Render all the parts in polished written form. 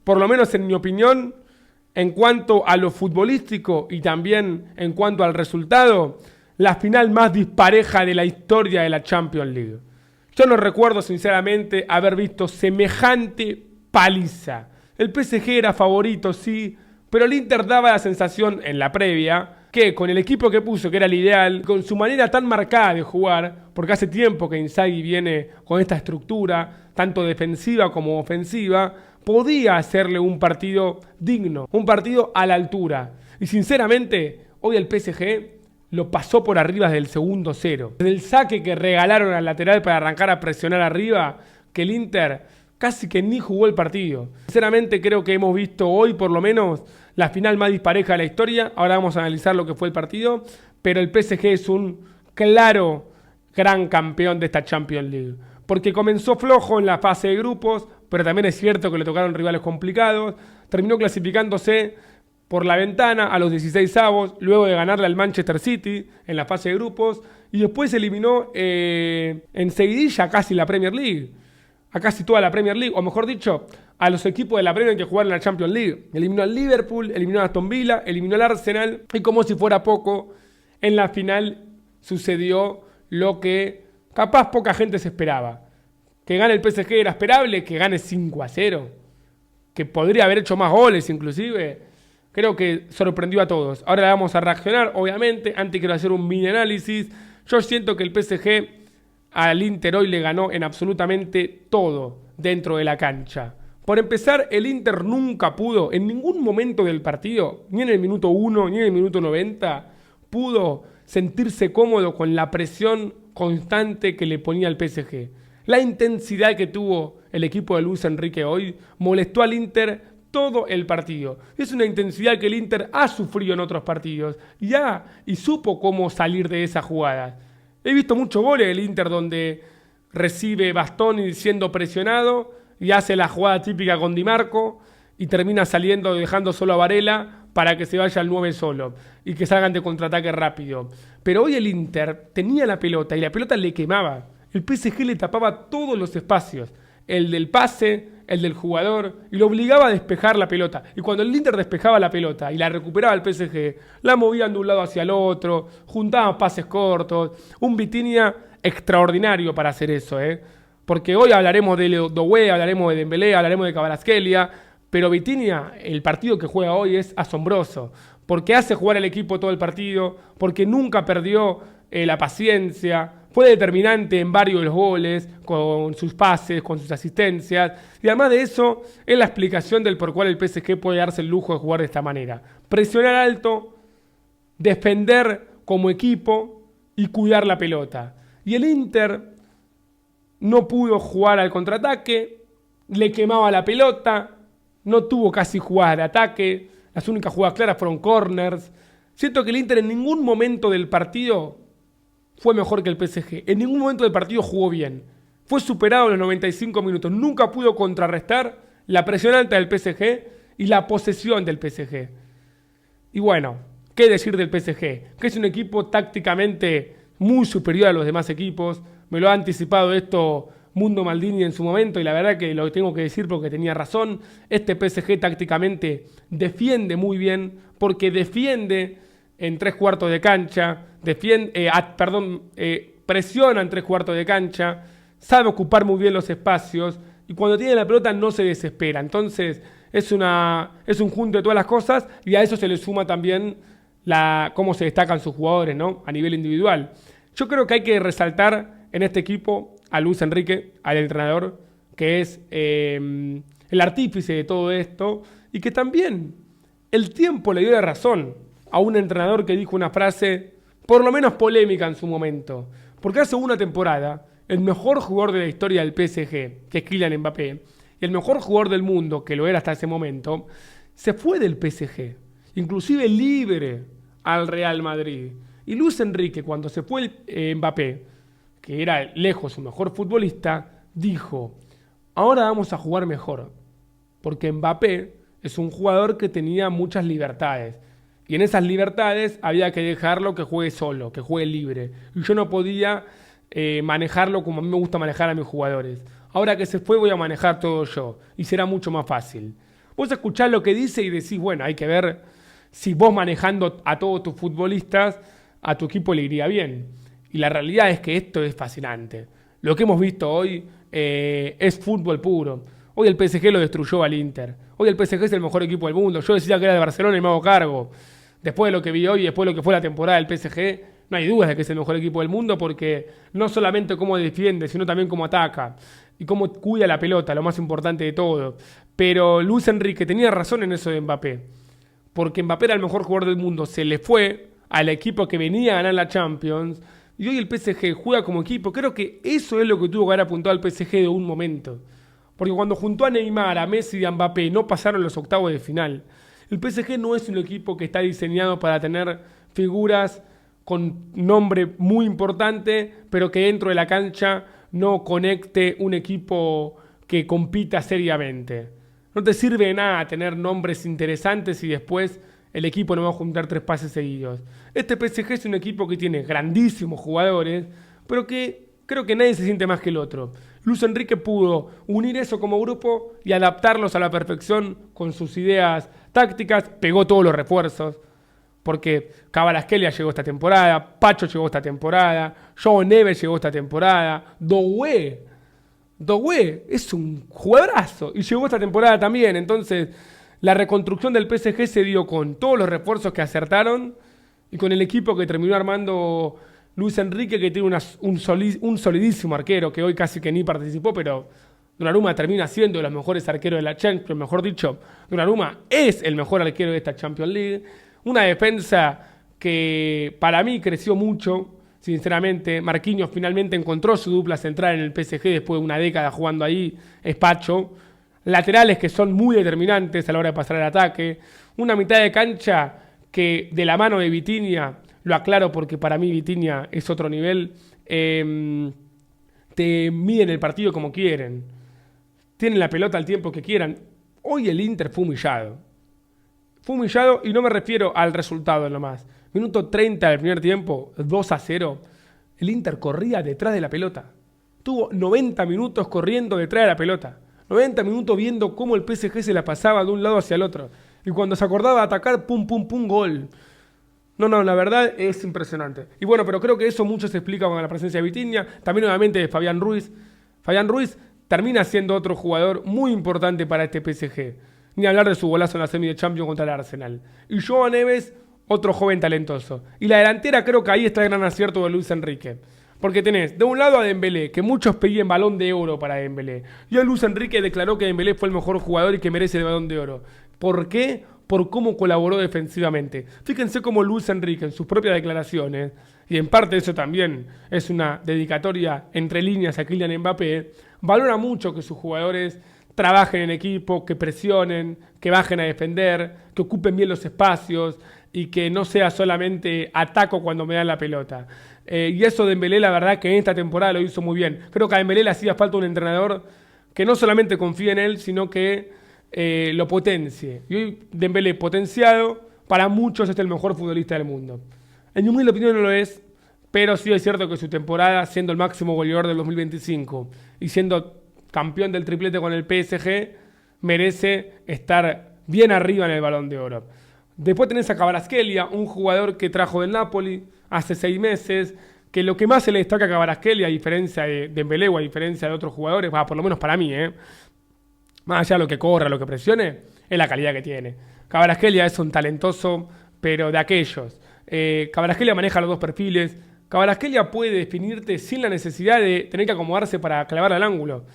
por lo menos en mi opinión, en cuanto a lo futbolístico y también en cuanto al resultado, la final más dispareja de la historia de la Champions League. Yo no recuerdo sinceramente haber visto semejante paliza. El PSG era favorito, sí, pero el Inter daba la sensación en la previa que con el equipo que puso, que era el ideal, con su manera tan marcada de jugar, porque hace tiempo que Inzaghi viene con esta estructura, tanto defensiva como ofensiva, podía hacerle un partido digno, un partido a la altura. Y sinceramente, hoy el PSG lo pasó por arriba desde el segundo cero. Desde el saque que regalaron al lateral para arrancar a presionar arriba, que el Inter casi que ni jugó el partido. Sinceramente creo que hemos visto hoy por lo menos la final más dispareja de la historia. Ahora vamos a analizar lo que fue el partido, pero el PSG es un claro gran campeón de esta Champions League. Porque comenzó flojo en la fase de grupos, pero también es cierto que le tocaron rivales complicados. Terminó clasificándose por la ventana a los 16avos, luego de ganarle al Manchester City en la fase de grupos, y después eliminó enseguidilla casi la Premier League, a casi toda la Premier League, o mejor dicho, a los equipos de la Premier que jugaron en la Champions League. Eliminó al Liverpool, eliminó a Aston Villa, eliminó al Arsenal, y como si fuera poco, en la final sucedió lo que capaz poca gente se esperaba. Que gane el PSG era esperable, que gane 5-0, que podría haber hecho más goles inclusive. Creo que sorprendió a todos. Ahora vamos a reaccionar, obviamente. Antes quiero hacer un mini análisis. Yo siento que el PSG al Inter hoy le ganó en absolutamente todo dentro de la cancha. Por empezar, el Inter nunca pudo, en ningún momento del partido, ni en el minuto 1, ni en el minuto 90, pudo sentirse cómodo con la presión constante que le ponía el PSG. La intensidad que tuvo el equipo de Luis Enrique hoy molestó al Inter todo el partido. Es una intensidad que el Inter ha sufrido en otros partidos y supo cómo salir de esa jugada. He visto muchos goles del Inter donde recibe Bastoni siendo presionado y hace la jugada típica con Di Marco y termina saliendo dejando solo a Varela para que se vaya al 9 solo y que salgan de contraataque rápido. Pero hoy el Inter tenía la pelota y la pelota le quemaba. El PSG le tapaba todos los espacios, el del pase, el del jugador, y lo obligaba a despejar la pelota. Y cuando el Inter despejaba la pelota y la recuperaba el PSG, la movían de un lado hacia el otro, juntaban pases cortos. Un Vitinha extraordinario para hacer eso, porque hoy hablaremos de Doué, hablaremos de Dembélé, hablaremos de Kvaratskhelia, pero Vitinha, el partido que juega hoy es asombroso, porque hace jugar al equipo todo el partido, porque nunca perdió la paciencia. Fue determinante en varios de los goles, con sus pases, con sus asistencias. Y además de eso, es la explicación del por cual el PSG puede darse el lujo de jugar de esta manera. Presionar alto, defender como equipo y cuidar la pelota. Y el Inter no pudo jugar al contraataque, le quemaba la pelota, no tuvo casi jugadas de ataque, las únicas jugadas claras fueron corners. Siento que el Inter en ningún momento del partido fue mejor que el PSG. En ningún momento del partido jugó bien. Fue superado en los 95 minutos. Nunca pudo contrarrestar la presión alta del PSG y la posesión del PSG. Y bueno, ¿qué decir del PSG? Que es un equipo tácticamente muy superior a los demás equipos. Me lo ha anticipado esto Mundo Maldini en su momento y la verdad que lo tengo que decir porque tenía razón. Este PSG tácticamente defiende muy bien porque defiende en 3/4 de cancha, presiona en 3/4 de cancha, sabe ocupar muy bien los espacios y cuando tiene la pelota no se desespera. Entonces es un junto de todas las cosas y a eso se le suma también cómo se destacan sus jugadores, ¿no? A nivel individual. Yo creo que hay que resaltar en este equipo a Luis Enrique, al entrenador, que es el artífice de todo esto y que también el tiempo le dio la razón a un entrenador que dijo una frase por lo menos polémica en su momento. Porque hace una temporada, el mejor jugador de la historia del PSG, que es Kylian Mbappé, y el mejor jugador del mundo, que lo era hasta ese momento, se fue del PSG, inclusive libre al Real Madrid. Y Luis Enrique, cuando se fue Mbappé, que era lejos su mejor futbolista, dijo, ahora vamos a jugar mejor, porque Mbappé es un jugador que tenía muchas libertades. Y en esas libertades había que dejarlo que juegue solo, que juegue libre. Y yo no podía manejarlo como a mí me gusta manejar a mis jugadores. Ahora que se fue voy a manejar todo yo y será mucho más fácil. Vos escuchás lo que dice y decís, bueno, hay que ver si vos manejando a todos tus futbolistas, a tu equipo le iría bien. Y la realidad es que esto es fascinante. Lo que hemos visto hoy es fútbol puro. Hoy el PSG lo destruyó al Inter. Hoy el PSG es el mejor equipo del mundo. Yo decía que era de Barcelona y me hago cargo. Después de lo que vi hoy, después de lo que fue la temporada del PSG, no hay dudas de que es el mejor equipo del mundo porque no solamente cómo defiende, sino también cómo ataca y cómo cuida la pelota, lo más importante de todo. Pero Luis Enrique tenía razón en eso de Mbappé, porque Mbappé era el mejor jugador del mundo, se le fue al equipo que venía a ganar la Champions y hoy el PSG juega como equipo. Creo que eso es lo que tuvo que haber apuntado al PSG de un momento, porque cuando juntó a Neymar, a Messi y a Mbappé no pasaron los octavos de final. El PSG no es un equipo que está diseñado para tener figuras con nombre muy importante, pero que dentro de la cancha no conecte un equipo que compita seriamente. No te sirve de nada tener nombres interesantes y después el equipo no va a juntar 3 pases seguidos. Este PSG es un equipo que tiene grandísimos jugadores, pero que creo que nadie se siente más que el otro. Luis Enrique pudo unir eso como grupo y adaptarlos a la perfección con sus ideas tácticas, pegó todos los refuerzos, porque Kvaratskhelia llegó esta temporada, Pacho llegó esta temporada, João Neves llegó esta temporada, Doué es un jugadorazo y llegó esta temporada también. Entonces la reconstrucción del PSG se dio con todos los refuerzos que acertaron y con el equipo que terminó armando Luis Enrique, que tiene un solidísimo arquero que hoy casi que ni participó, pero Donnarumma termina siendo de los mejores arqueros de la Champions. Mejor dicho, Donnarumma es el mejor arquero de esta Champions League. Una defensa que para mí creció mucho, sinceramente. Marquinhos finalmente encontró su dupla central en el PSG después de una década jugando ahí, es Pacho. Laterales que son muy determinantes a la hora de pasar al ataque. Una mitad de cancha que de la mano de Vitinha, lo aclaro porque para mí Vitinha es otro nivel, te miden el partido como quieren. Tienen la pelota al tiempo que quieran. Hoy el Inter fue humillado. Fue humillado y no me refiero al resultado nomás. Minuto 30 del primer tiempo, 2-0. El Inter corría detrás de la pelota. Tuvo 90 minutos corriendo detrás de la pelota. 90 minutos viendo cómo el PSG se la pasaba de un lado hacia el otro. Y cuando se acordaba de atacar, pum, pum, pum, gol. No, la verdad es impresionante. Y bueno, pero creo que eso mucho se explica con la presencia de Vitinha. También obviamente de Fabián Ruiz. Fabián Ruiz termina siendo otro jugador muy importante para este PSG. Ni hablar de su golazo en la semi de Champions contra el Arsenal. Y João Neves, otro joven talentoso. Y la delantera, creo que ahí está el gran acierto de Luis Enrique. Porque tenés de un lado a Dembélé, que muchos pedían Balón de Oro para Dembélé. Y hoy Luis Enrique declaró que Dembélé fue el mejor jugador y que merece el Balón de Oro. ¿Por qué? Por cómo colaboró defensivamente. Fíjense cómo Luis Enrique en sus propias declaraciones, y en parte eso también es una dedicatoria entre líneas a Kylian Mbappé, valora mucho que sus jugadores trabajen en equipo, que presionen, que bajen a defender, que ocupen bien los espacios y que no sea solamente ataco cuando me dan la pelota. Y eso Dembélé, la verdad que en esta temporada lo hizo muy bien. Creo que a Dembélé le hacía falta un entrenador que no solamente confíe en él, sino que lo potencie. Y hoy Dembélé potenciado, para muchos es el mejor futbolista del mundo. En mi humilde opinión no lo es, pero sí es cierto que su temporada, siendo el máximo goleador del 2025 y siendo campeón del triplete con el PSG, merece estar bien arriba en el Balón de Oro. Después tenés a Kvaratskhelia, un jugador que trajo del Napoli hace 6 meses, que lo que más se le destaca a Kvaratskhelia, a diferencia de Dembélé o a diferencia de otros jugadores, por lo menos para mí, más allá de lo que corra, lo que presione, es la calidad que tiene. Kvaratskhelia es un talentoso, pero de aquellos. Kvaratskhelia maneja los dos perfiles. Kvaratskhelia puede definirte sin la necesidad de tener que acomodarse para clavar al ángulo.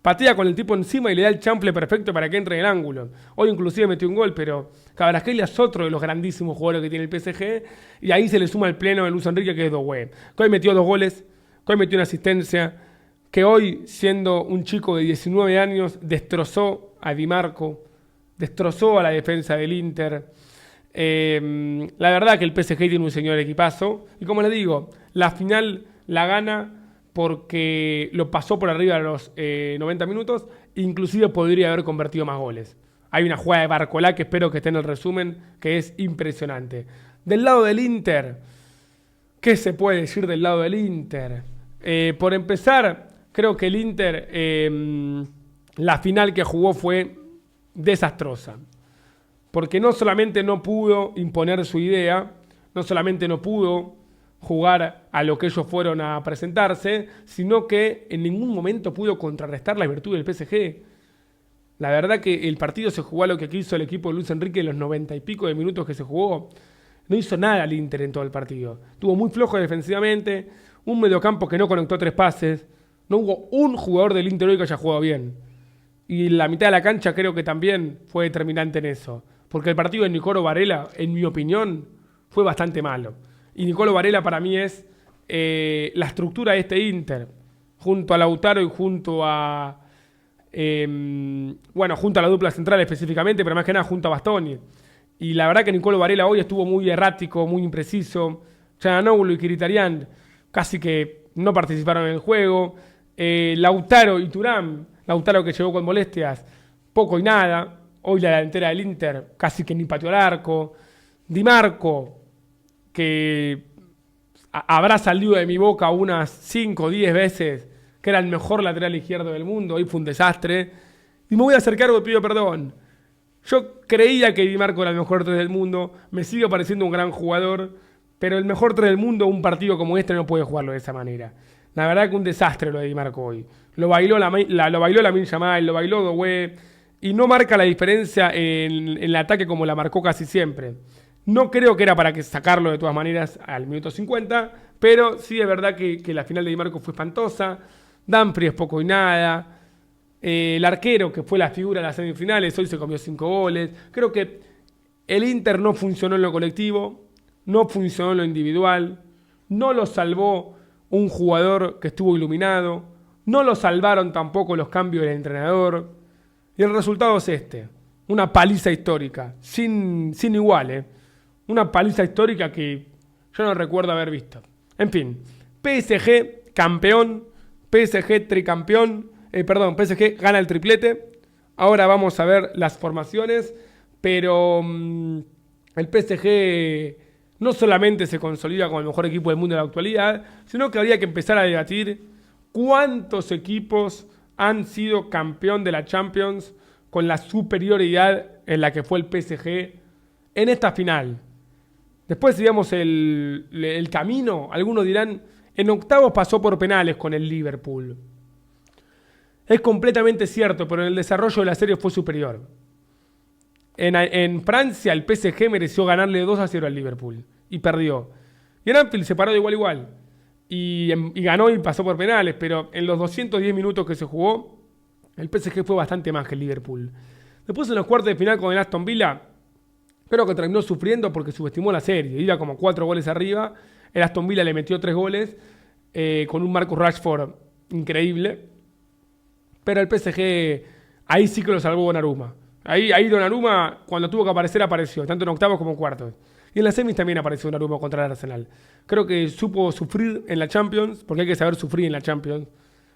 Patea con el tipo encima y le da el chanfle perfecto para que entre en el ángulo. Hoy inclusive metió un gol, pero Kvaratskhelia es otro de los grandísimos jugadores que tiene el PSG. Y ahí se le suma el pleno de Luis Enrique, que es Doué. Que hoy metió 2 goles, que hoy metió una asistencia, que hoy, siendo un chico de 19 años, destrozó a Di Marco, destrozó a la defensa del Inter. La verdad que el PSG tiene un señor equipazo. Y como les digo, la final la gana porque lo pasó por arriba a los 90 minutos, inclusive podría haber convertido más goles. Hay una jugada de Barcolá que espero que esté en el resumen, que es impresionante. Del lado del Inter, ¿qué se puede decir del lado del Inter? Por empezar, Creo que el Inter, la final que jugó fue desastrosa. Porque no solamente no pudo imponer su idea, no solamente no pudo jugar a lo que ellos fueron a presentarse, sino que en ningún momento pudo contrarrestar la virtud del PSG. La verdad que el partido se jugó a lo que quiso el equipo de Luis Enrique en los 90 y pico de minutos que se jugó. No hizo nada el Inter en todo el partido. Estuvo muy flojo defensivamente, un mediocampo que no conectó 3 pases. No hubo un jugador del Inter hoy que haya jugado bien. Y la mitad de la cancha creo que también fue determinante en eso. Porque el partido de Nicolo Varela, en mi opinión, fue bastante malo. Y Nicolo Varela para mí es la estructura de este Inter. Junto a Lautaro y junto a... junto a la dupla central específicamente, pero más que nada junto a Bastoni. Y la verdad que Nicolo Varela hoy estuvo muy errático, muy impreciso. Çalhanoğlu y Mkhitaryan casi que no participaron en el juego. Lautaro y Thuram, Lautaro que llegó con molestias, poco y nada. Hoy la delantera del Inter casi que ni pateó al arco. Di Marco, que habrá salido de mi boca unas 5 o 10 veces que era el mejor lateral izquierdo del mundo. Hoy fue un desastre. Y me voy a hacer cargo y pido perdón. Yo creía que Di Marco era el mejor 3 del mundo. Me sigue pareciendo un gran jugador. Pero el mejor 3 del mundo, un partido como este, no puede jugarlo de esa manera. La verdad que un desastre lo de Di Marco hoy. Lo bailó Lamine Yamal, lo bailó Doué. Y no marca la diferencia en el ataque como la marcó casi siempre. No creo que era para que sacarlo de todas maneras al minuto 50. Pero sí es verdad que la final de Di Marco fue espantosa. Dumfries poco y nada. El arquero, que fue la figura de las semifinales, hoy se comió 5 goles. Creo que el Inter no funcionó en lo colectivo, no funcionó en lo individual, no lo salvó un jugador que estuvo iluminado, no lo salvaron tampoco los cambios del entrenador. Y el resultado es este, una paliza histórica, sin igual, una paliza histórica que yo no recuerdo haber visto. En fin, PSG campeón, PSG tricampeón, PSG gana el triplete. Ahora vamos a ver las formaciones, pero el PSG no solamente se consolida como el mejor equipo del mundo en la actualidad, sino que habría que empezar a debatir cuántos equipos han sido campeón de la Champions con la superioridad en la que fue el PSG en esta final. Después, digamos, el camino, algunos dirán, en octavos pasó por penales con el Liverpool. Es completamente cierto, pero en el desarrollo de la serie fue superior. En Francia el PSG mereció ganarle 2-0 al Liverpool y perdió. Y en Anfield se paró de igual a igual y ganó y pasó por penales, pero en los 210 minutos que se jugó, el PSG fue bastante más que el Liverpool. Después en los cuartos de final con el Aston Villa, creo que terminó sufriendo porque subestimó la serie. Iba como 4 goles arriba, el Aston Villa le metió 3 goles con un Marcus Rashford increíble. Pero el PSG, ahí sí que lo salvó Donnarumma. Ahí Donnarumma, cuando tuvo que aparecer, apareció, tanto en octavos como en cuartos. Y en las semis también apareció Donnarumma contra el Arsenal. Creo que supo sufrir en la Champions, porque hay que saber sufrir en la Champions.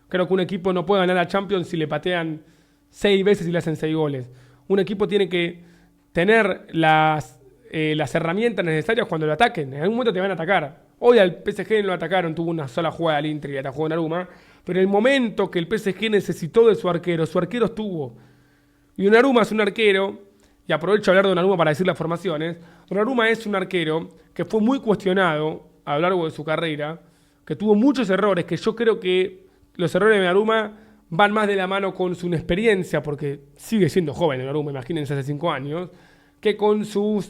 Creo que un equipo no puede ganar la Champions si le patean 6 veces y le hacen 6 goles. Un equipo tiene que tener las herramientas necesarias cuando lo ataquen. En algún momento te van a atacar. Hoy al PSG no lo atacaron, tuvo una sola jugada al Inter y atajó Donnarumma. Pero el momento que el PSG necesitó de su arquero estuvo. Y Donnarumma es un arquero, y aprovecho a hablar de Donnarumma para decir las formaciones. Donnarumma es un arquero que fue muy cuestionado a lo largo de su carrera, que tuvo muchos errores, que yo creo que los errores de Donnarumma van más de la mano con su inexperiencia, porque sigue siendo joven Donnarumma, imagínense, hace 5 años, que con su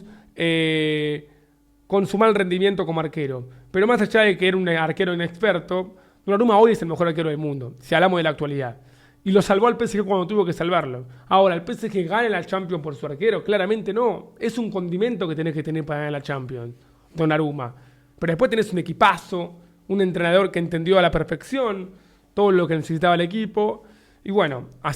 mal rendimiento como arquero. Pero más allá de que era un arquero inexperto, Donnarumma hoy es el mejor arquero del mundo, si hablamos de la actualidad. Y lo salvó al PSG cuando tuvo que salvarlo. Ahora, ¿el PSG gana la Champions por su arquero? Claramente no. Es un condimento que tenés que tener para ganar la Champions, Donnarumma. Pero después tenés un equipazo, un entrenador que entendió a la perfección todo lo que necesitaba el equipo. Y bueno, así